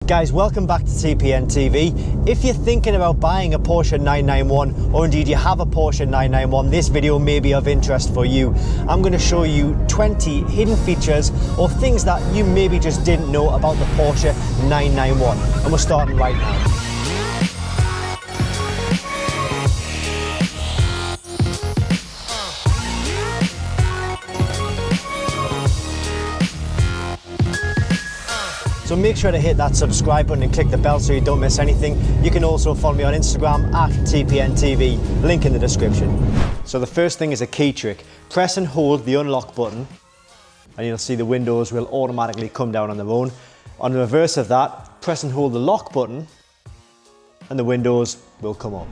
Guys, welcome back to TPN TV. If you're thinking about buying a Porsche 991, or indeed you have a Porsche 991, this video may be of interest for you. I'm going to show you 20 hidden features or things that you maybe just didn't know about the Porsche 991. And we're starting right now. So make sure to hit that subscribe button and click the bell so you don't miss anything. You can also follow me on Instagram at TPNTV, link in the description. So the first thing is a key trick. Press and hold the unlock button and you'll see the windows will automatically come down on their own. On the reverse of that, press and hold the lock button and the windows will come up.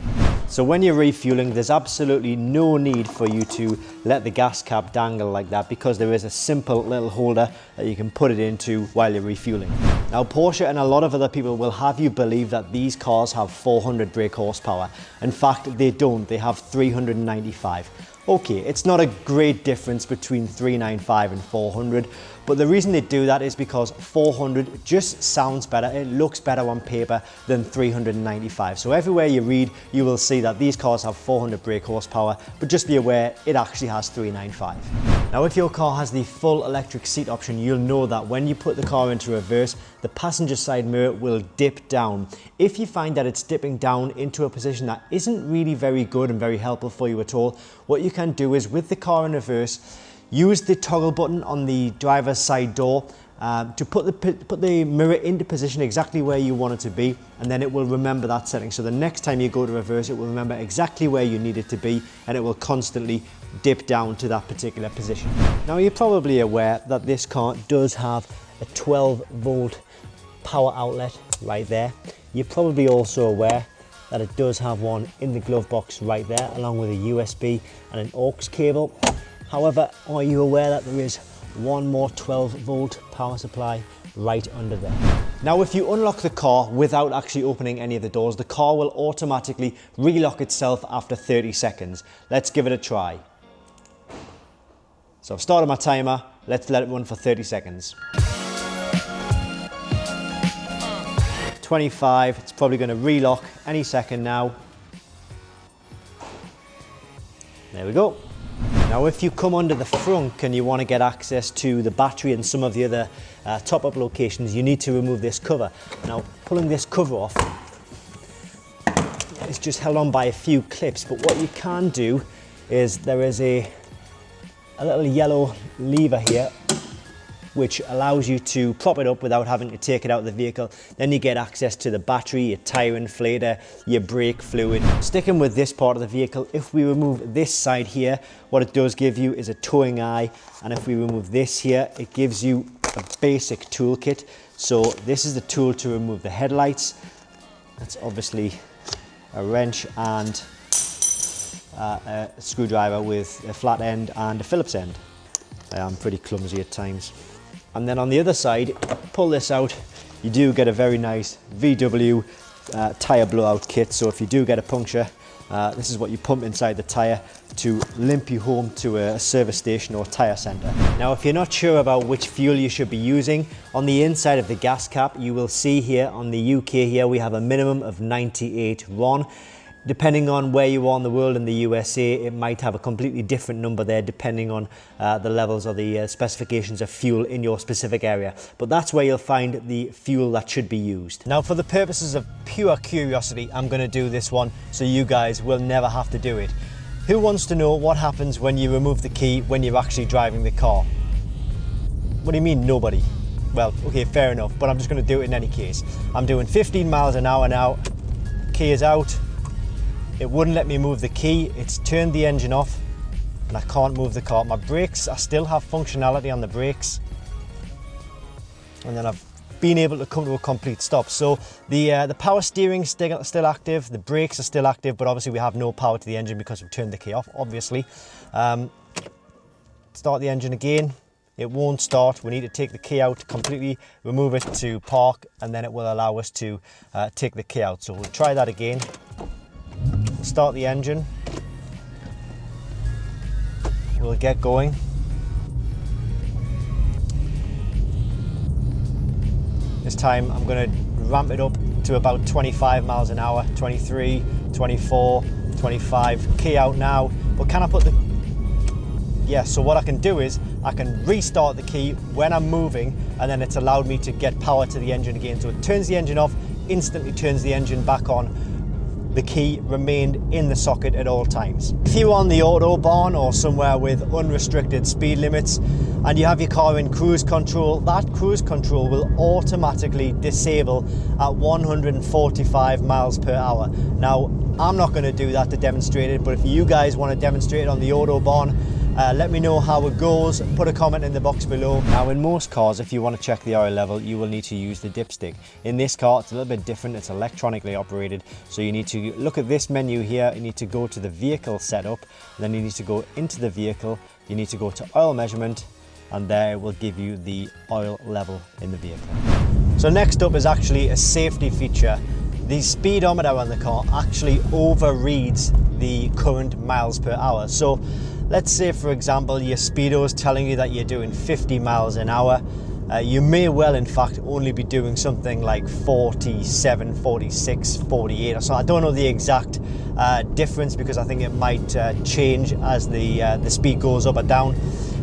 So when you're refueling, there's absolutely no need for you to let the gas cap dangle like that, because there is a simple little holder that you can put it into while you're refueling. Now Porsche and a lot of other people will have you believe that these cars have 400 brake horsepower. In fact, they don't, they have 395. Okay, it's not a great difference between 395 and 400, but the reason they do that is because 400 just sounds better, it looks better on paper than 395. So everywhere you read, you will see that these cars have 400 brake horsepower, but just be aware it actually has 395. Now if your car has the full electric seat option, you'll know that when you put the car into reverse, the passenger side mirror will dip down. If you find that it's dipping down into a position that isn't really very good and very helpful for you at all, what you can do is, with the car in reverse, use the toggle button on the driver's side door to put the mirror into position exactly where you want it to be, and then it will remember that setting. So the next time you go to reverse, it will remember exactly where you need it to be, and it will constantly dip down to that particular position. Now you're probably aware that this car does have a 12-volt power outlet right there. You're probably also aware that it does have one in the glove box right there, along with a USB and an aux cable. However, are you aware that there is one more 12-volt power supply right under there? Now if you unlock the car without actually opening any of the doors, the car will automatically relock itself after 30 seconds. Let's give it a try. So I've started my timer, let's let it run for 30 seconds. 25, it's probably going to relock any second now. There we go. Now if you come under the frunk and you want to get access to the battery and some of the other top-up locations, you need to remove this cover. Now pulling this cover off, it's just held on by a few clips, but what you can do is there is a little yellow lever here which allows you to prop it up without having to take it out of the vehicle. Then you get access to the battery, your tyre inflator, your brake fluid. Sticking with this part of the vehicle, if we remove this side here, what it does give you is a towing eye, and if we remove this here, it gives you a basic toolkit. So this is the tool to remove the headlights. That's obviously a wrench and a screwdriver with a flat end and a Phillips end. I am pretty clumsy at times. And then on the other side, pull this out, you do get a very nice VW tyre blowout kit. So if you do get a puncture, this is what you pump inside the tyre to limp you home to a service station or tyre centre. Now if you're not sure about which fuel you should be using, on the inside of the gas cap you will see here on the UK here we have a minimum of 98 RON. Depending on where you are in the world, in the USA, it might have a completely different number there depending on the levels or the specifications of fuel in your specific area. But that's where you'll find the fuel that should be used. Now for the purposes of pure curiosity, I'm going to do this one so you guys will never have to do it. Who wants to know what happens when you remove the key when you're actually driving the car? What do you mean nobody? Well, okay, fair enough, but I'm just going to do it in any case. I'm doing 15 miles an hour now, key is out. It wouldn't let me move the key, it's turned the engine off and I can't move the car. My brakes, I still have functionality on the brakes, and then I've been able to come to a complete stop. So the power steering is still active, the brakes are still active, but obviously we have no power to the engine because we've turned the key off, obviously. Start the engine again, it won't start. We need to take the key out, completely remove it to park, and then it will allow us to take the key out. So we'll try that again. Start the engine, we'll get going. This time I'm going to ramp it up to about 25 miles an hour, 23, 24, 25, key out now. But can I put the, yeah, so what I can do is I can restart the key when I'm moving, and then it's allowed me to get power to the engine again. So it turns the engine off, instantly turns the engine back on. The key remained in the socket at all times. If you're on the Autobahn or somewhere with unrestricted speed limits and you have your car in cruise control, that cruise control will automatically disable at 145 miles per hour. Now, I'm not going to do that to demonstrate it, but if you guys want to demonstrate it on the Autobahn, let me know how it goes. Put a comment in the box below. Now, in most cars, if you want to check the oil level, you will need to use the dipstick. In this car, it's a little bit different. It's electronically operated. So you need to look at this menu here. You need to go to the vehicle setup. Then you need to go into the vehicle. You need to go to oil measurement, and there it will give you the oil level in the vehicle. So next up is actually a safety feature. The speedometer on the car actually overreads the current miles per hour. So let's say, for example, your speedo is telling you that you're doing 50 miles an hour. You may well, in fact, only be doing something like 47, 46, 48 or so. I don't know the exact difference, because I think it might change as the speed goes up or down.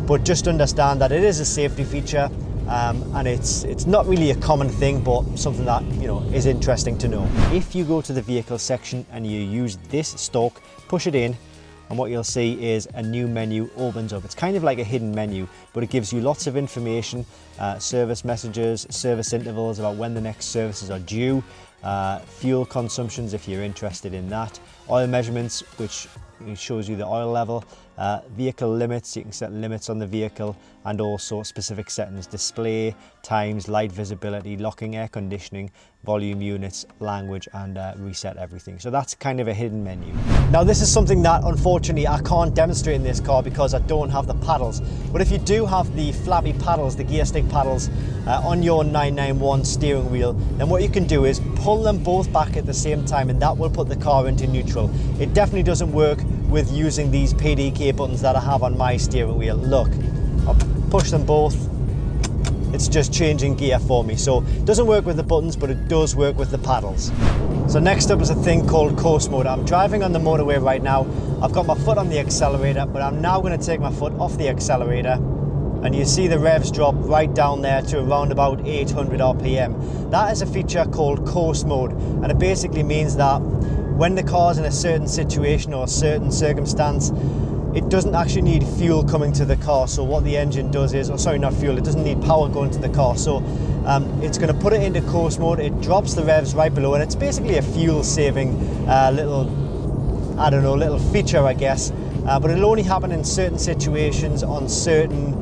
But just understand that it is a safety feature, and it's not really a common thing, but something that, you know, is interesting to know. If you go to the vehicle section and you use this stalk, push it in, and what you'll see is a new menu opens up. It's kind of like a hidden menu, but it gives you lots of information, service messages, service intervals about when the next services are due, fuel consumptions if you're interested in that, oil measurements, which shows you the oil level, vehicle limits, you can set limits on the vehicle, and also specific settings: display, times, light visibility, locking, air conditioning, volume units, language, and reset everything. So that's kind of a hidden menu. Now, this is something that unfortunately I can't demonstrate in this car because I don't have the paddles. But if you do have the flappy paddles, the gear stick paddles on your 991 steering wheel, then what you can do is pull them both back at the same time, and that will put the car into neutral. It definitely doesn't work with using these PDK buttons that I have on my steering wheel. Look, I'll push them both. It's just changing gear for me. So it doesn't work with the buttons, but it does work with the paddles. So next up is a thing called coast mode. I'm driving on the motorway right now. I've got my foot on the accelerator, but I'm now going to take my foot off the accelerator, and you see the revs drop right down there to around about 800 RPM. That is a feature called coast mode, and it basically means that when the car's in a certain situation or a certain circumstance, it doesn't actually need fuel coming to the car. So what the engine does is, or sorry, not fuel, it doesn't need power going to the car. So it's going to put it into coast mode. It drops the revs right below, and it's basically a fuel saving little feature, I guess. But it'll only happen in certain situations on certain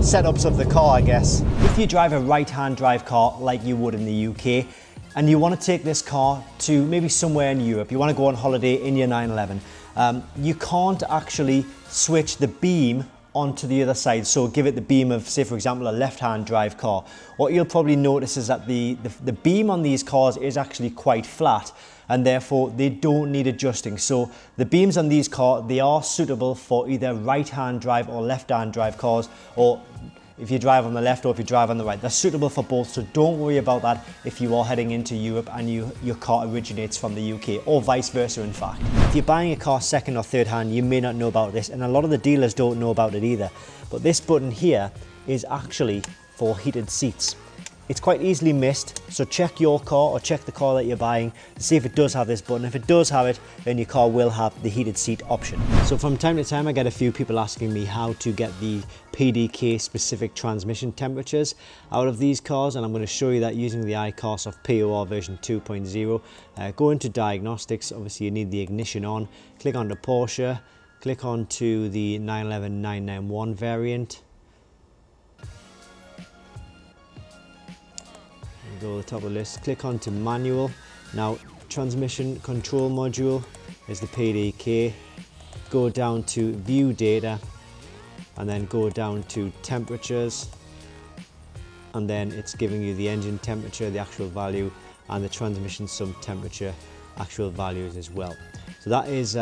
setups of the car, I guess. If you drive a right-hand drive car like you would in the UK, and you want to take this car to maybe somewhere in Europe, you want to go on holiday in your 911, you can't actually switch the beam onto the other side, so give it the beam of, say for example, a left-hand drive car. What you'll probably notice is that the beam on these cars is actually quite flat, and therefore they don't need adjusting. So the beams on these cars, they are suitable for either right-hand drive or left-hand drive cars, or if you drive on the left or if you drive on the right. They're suitable for both, so don't worry about that if you are heading into Europe and your car originates from the UK, or vice versa in fact. If you're buying a car second or third hand, you may not know about this, and a lot of the dealers don't know about it either. But this button here is actually for heated seats. It's quite easily missed, so check your car or check the car that you're buying to see if it does have this button. If it does have it, then your car will have the heated seat option. So from time to time I get a few people asking me how to get the PDK specific transmission temperatures out of these cars, and I'm going to show you that using the iCars of POR version 2.0. Go into diagnostics. Obviously you need the ignition on, click on the Porsche, click on to the 911 991 variant. Go to the top of the list, click on to manual. Now transmission control module is the PDK. Go down to view data, and then go down to temperatures, and then it's giving you the engine temperature, the actual value, and the transmission sump temperature actual values as well. So that is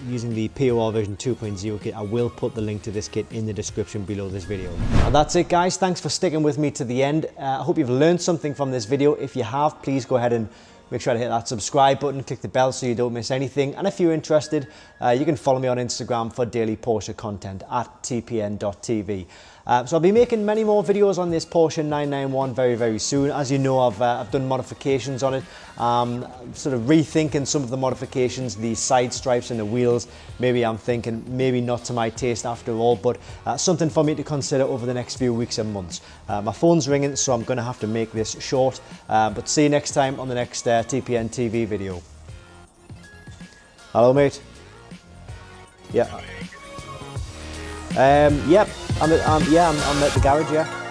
using the POR version 2.0 kit. I will put the link to this kit in the description below this video. And that's it, guys. Thanks for sticking with me to the end. I hope you've learned something from this video. If you have, please go ahead and make sure to hit that subscribe button, click the bell so you don't miss anything. And if you're interested, you can follow me on Instagram for daily Porsche content at tpn.tv. So I'll be making many more videos on this Porsche 991 very, very soon. As you know, I've done modifications on it, sort of rethinking some of the modifications, the side stripes and the wheels. Maybe I'm thinking maybe not to my taste after all, but something for me to consider over the next few weeks and months. My phone's ringing, so I'm going to have to make this short, but see you next time on the next TPN TV video. Hello, mate. Yeah. Yep. I'm at the garage, yeah.